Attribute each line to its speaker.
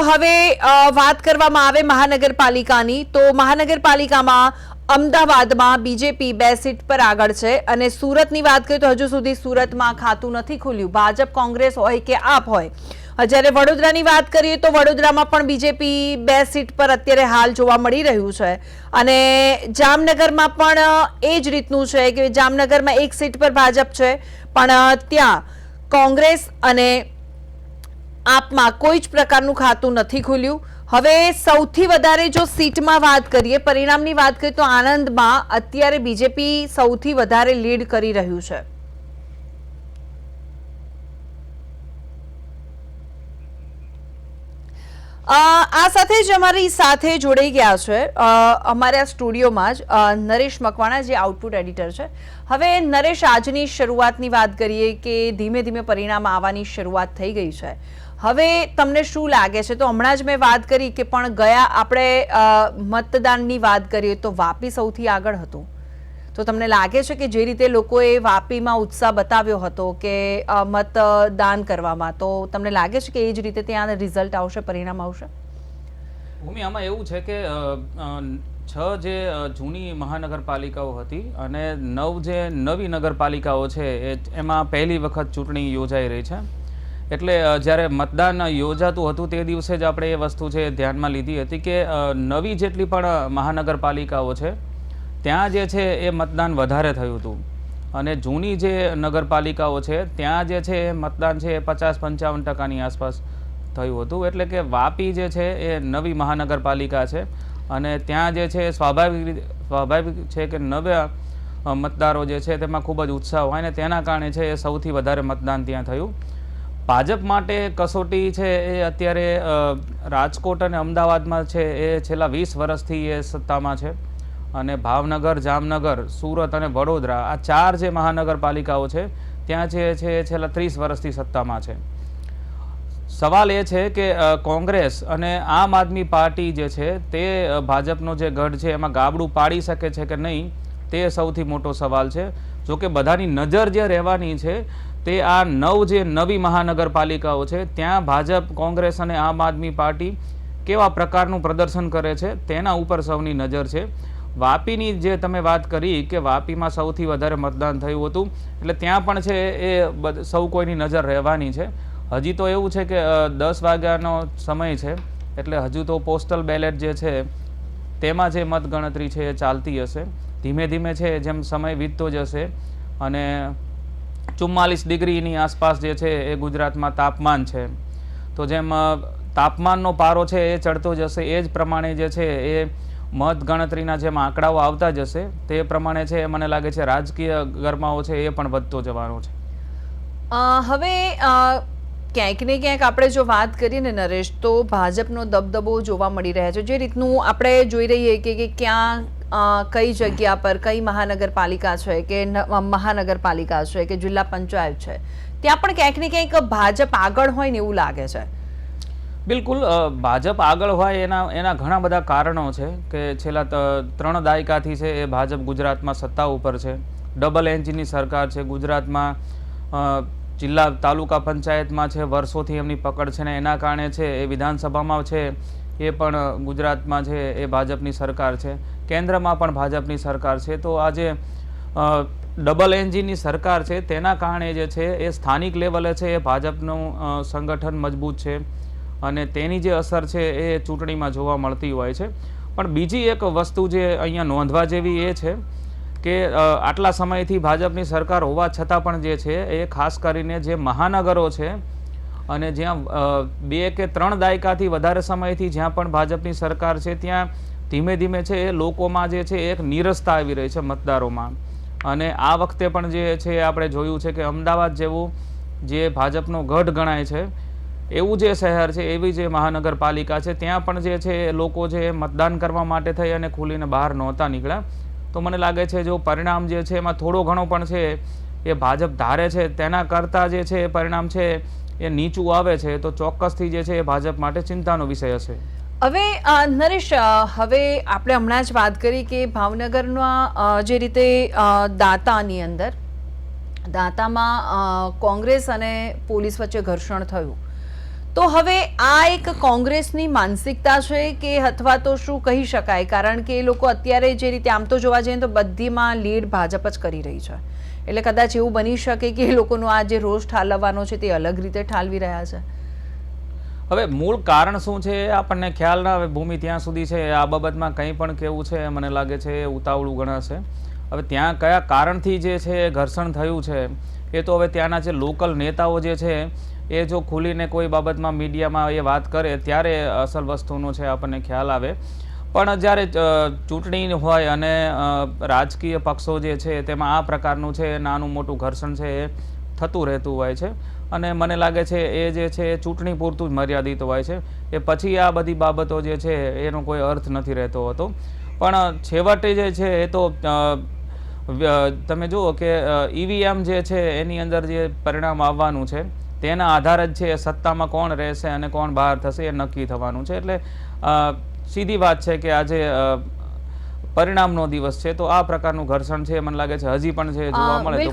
Speaker 1: હવે વાત કરવામાં આવે મહાનગરપાલિકાની, તો મહાનગરપાલિકામાં અમદાવાદમાં બીજેપી 2 સીટ પર આગળ છે અને સુરતની વાત કરીએ તો હજુ સુધી સુરતમાં ખાતું નથી ખુલ્યું, ભાજપ કોંગ્રેસ હોય કે આપ હોય. જ્યારે વડોદરાની વાત કરીએ તો વડોદરામાં પણ બીજેપી 2 સીટ પર અત્યારે હાલ જોવા મળી રહ્યું છે અને જામનગરમાં પણ એ જ રીતનું છે કે જામનગરમાં 1 સીટ પર ભાજપ છે પણ ત્યાં કોંગ્રેસ અને આપમાં કોઈ જ પ્રકારનું ખાતું નથી ખુલ્યું. હવે સૌથી વધારે જો સીટમાં વાત કરીએ, પરિણામની વાત કરીએ તો આણંદમાં અત્યારે બીજેપી સૌથી વધારે લીડ કરી રહ્યું છે. આ સાથે જ અમારી સાથે જોડાઈ ગયા છે અમારા સ્ટુડિયોમાં જ નરેશ મકવાણા, જે આઉટપુટ એડિટર છે. હવે નરેશ, આજની શરૂઆતની વાત કરીએ કે ધીમે ધીમે પરિણામ આવવાની શરૂઆત થઈ ગઈ છે. હવે તમને શું લાગે છે? તો હમણાં જ મેં વાત કરી કે પણ ગયા આપણે મતદાનની વાત કરીએ તો વાપી સૌથી આગળ હતું. તો તમને લાગે છે કે જે રીતે લોકોએ વાપીમાં ઉત્સાહ બતાવ્યો હતો કે મતદાન કરવામાં, તો તમને લાગે છે કે એ જ રીતે ત્યાં રિઝલ્ટ આવશે, પરિણામ આવશે?
Speaker 2: ભૂમિ, આમાં એવું છે કે 6 જે જૂની મહાનગરપાલિકાઓ હતી અને 9 જે નવી નગરપાલિકાઓ છે એમાં પહેલી વખત ચૂંટણી યોજાઈ રહી છે. એટલે જ્યારે મતદાન યોજાતું હતું તે દિવસે જ આપણે એ વસ્તુ છે ધ્યાનમાં લીધી હતી કે નવી જેટલી પણ મહાનગરપાલિકાઓ છે ત્યાં જે છે એ મતદાન વધારે થયું હતું અને જૂની જે નગરપાલિકાઓ છે ત્યાં જે છે એ મતદાન છે એ 50-55% આસપાસ થયું હતું. એટલે કે વાપી જે છે એ નવી મહાનગરપાલિકા છે અને ત્યાં જે છે સ્વાભાવિક છે કે નવા મતદારો જે છે તેમાં ખૂબ જ ઉત્સાહ હોય ને તેના કારણે છે એ સૌથી વધારે મતદાન ત્યાં થયું. ભાજપ માટે કસોટી છે એ અત્યારે રાજકોટ અને અમદાવાદમાં છે એ છેલ્લા 20 વર્ષથી એ સત્તામાં છે અને ભાવનગર, જામનગર, સુરત અને વડોદરા આ 4 જે મહાનગરપાલિકાઓ છે ત્યાં છે છેલ્લા 30 વર્ષથી સત્તામાં છે. સવાલ એ છે કે કોંગ્રેસ અને આમ આદમી પાર્ટી જે છે તે ભાજપનો જે ગઢ છે એમાં ગાબડું પાડી શકે છે કે નહીં, તે સૌથી મોટો સવાલ છે. જોકે બધાની નજર જે રહેવાની છે તે આ 9 જે નવી મહાનગરપાલિકાઓ છે ત્યાં ભાજપ, કોંગ્રેસ અને આમ આદમી પાર્ટી કેવા પ્રકારનું પ્રદર્શન કરે છે તેના ઉપર સૌની નજર છે. વાપીની જે તમે વાત કરી કે વાપીમાં સૌથી વધારે મતદાન થયું હતું એટલે ત્યાં પણ છે એ સૌ કોઈની નજર રહેવાની છે. હજી તો એવું છે કે 10 વાગ્યાનો સમય છે એટલે હજુ તો પોસ્ટલ બેલેટ જે છે તેમાં જે મતગણતરી છે એ ચાલતી હશે. ધીમે ધીમે છે જેમ સમય વીતતો જશે અને 44 ડિગ્રીની આસપાસ જે છે એ ગુજરાતમાં તાપમાન છે, તો જેમ તાપમાનનો પારો છે એ ચડતો જશે એ જ પ્રમાણે જે છે એ મતગણતરીના જેમ આંકડાઓ આવતા જશે તે પ્રમાણે છે મને લાગે છે રાજકીય ગરમાવો છે એ પણ વધતો જવાનો છે.
Speaker 1: હવે ક્યાંક ને ક્યાંક આપણે જો વાત કરીએ ને નરેશ, તો ભાજપનો દબદબો જોવા મળી રહ્યા છે. જે રીતનું આપણે જોઈ રહીએ કે ક્યાં કઈ જગ્યા પર કઈ મહાનગરપાલિકા છે કે મહાનગરપાલિકા છે કે જિલ્લા પંચાયત છે, ત્યાં પણ ક્યાંક ને ક્યાંક ભાજપ આગળ હોય ને એવું લાગે છે.
Speaker 2: બિલકુલ, ભાજપ આગળ હોય એના ઘણા બધા કારણો છે કે છેલ્લા 3 દાયકાથી છે એ ભાજપ ગુજરાતમાં સત્તા ઉપર છે. ડબલ એન્જિનની સરકાર છે ગુજરાતમાં, જિલ્લા તાલુકા પંચાયતમાં છે વર્ષોથી એમની પકડ છે ને એના કારણે છે એ વિધાનસભામાં છે એ પણ ગુજરાતમાં છે એ ભાજપની સરકાર છે, કેન્દ્રમાં પણ ભાજપની સરકાર છે. તો આ જે ડબલ એન્જિનની સરકાર છે તેના કારણે જે છે એ સ્થાનિક લેવલે છે એ ભાજપનું સંગઠન મજબૂત છે અને તેની જે અસર છે એ ચૂંટણીમાં જોવા મળતી હોય છે. પણ બીજી એક વસ્તુ જે અહીંયા નોંધવા જેવી એ છે કે આટલા સમયથી ભાજપની સરકાર હોવા છતાં પણ જે છે એ ખાસ કરીને જે મહાનગરો છે અને જ્યાં 2 કે 3 દાયકાથી વધારે સમયથી જ્યાં પણ ભાજપની સરકાર છે ત્યાં ધીમે ધીમે છે એ લોકોમાં જે છે એક નીરસતા આવી રહી છે મતદારોમાં. અને આ વખતે પણ જે છે આપણે જોયું છે કે અમદાવાદ જેવું જે ભાજપનો ગઢ ગણાય છે એવું જે શહેર છે, એવી જે મહાનગરપાલિકા છે ત્યાં પણ જે છે લોકો જે મતદાન કરવા માટે થઈ અને ખુલીને બહાર નહોતા નીકળ્યા. તો મને લાગે છે જો પરિણામ જે છે એમાં થોડો ઘણો પણ છે એ ભાજપ ધારે છે તેના કરતાં જે છે એ પરિણામ છે એ નીચું આવે છે તો ચોક્કસથી જે છે એ ભાજપ માટે ચિંતાનો વિષય હશે.
Speaker 1: હવે નરેશ, હવે આપણે હમણાં જ વાત કરી કે ભાવનગરના જે રીતે દાંતાની અંદર દાંતામાં કોંગ્રેસ અને પોલીસ વચ્ચે ઘર્ષણ થયું, તો હવે આ એક કોંગ્રેસની માનસિકતા છે કે અથવા તો શું કહી શકાય, કારણ કે એ લોકો અત્યારે જે રીતે આમ તો જોવા જઈએ તો બધીમાં લીડ ભાજપ જ કરી રહી છે, એટલે કદાચ એવું બની શકે કે એ લોકોનો આ જે રોષ ઠાલવવાનો છે તે અલગ રીતે ઠાલવી રહ્યા છે.
Speaker 2: હવે મૂળ કારણ શું છે એ આપણને ખ્યાલ ના આવે. ભૂમિ ત્યાં સુધી છે આ બાબતમાં કંઈ પણ કેવું છે મને લાગે છે એ ઉતાવળું ગણાશે. હવે ત્યાં કયા કારણથી જે છે ઘર્ષણ થયું છે એ તો હવે ત્યાંના જે લોકલ નેતાઓ જે છે એ જો ખુલીને કોઈ બાબતમાં મીડિયામાં એ વાત કરે ત્યારે અસલ વસ્તુનો છે આપણને ખ્યાલ આવે. પણ જ્યારે ચૂંટણી હોય અને રાજકીય પક્ષો જે છે તેમાં આ પ્રકારનું છે નાનું મોટું ઘર્ષણ છે એ થતું રહેતું હોય છે, અને મને લાગે છે એ જે છે એ ચૂંટણી પૂરતું જ મર્યાદિત હોય છે. એ પછી આ બધી બાબતો જે છે એનો કોઈ અર્થ નથી રહેતો હતો. પણ છેવટે જે છે એ તો તમે જુઓ કે ઈવીએમ જે છે એની અંદર જે પરિણામ આવવાનું છે તેના આધારે જ છે એ સત્તામાં કોણ રહેશે અને કોણ બહાર થશે એ નક્કી થવાનું છે. એટલે સીધી વાત છે કે આજે પરિણામનો દિવસ છે, તો આ પ્રકારનું ઘર્ષણ છે મને લાગે છે હજી પણ છે જોવા મળે તો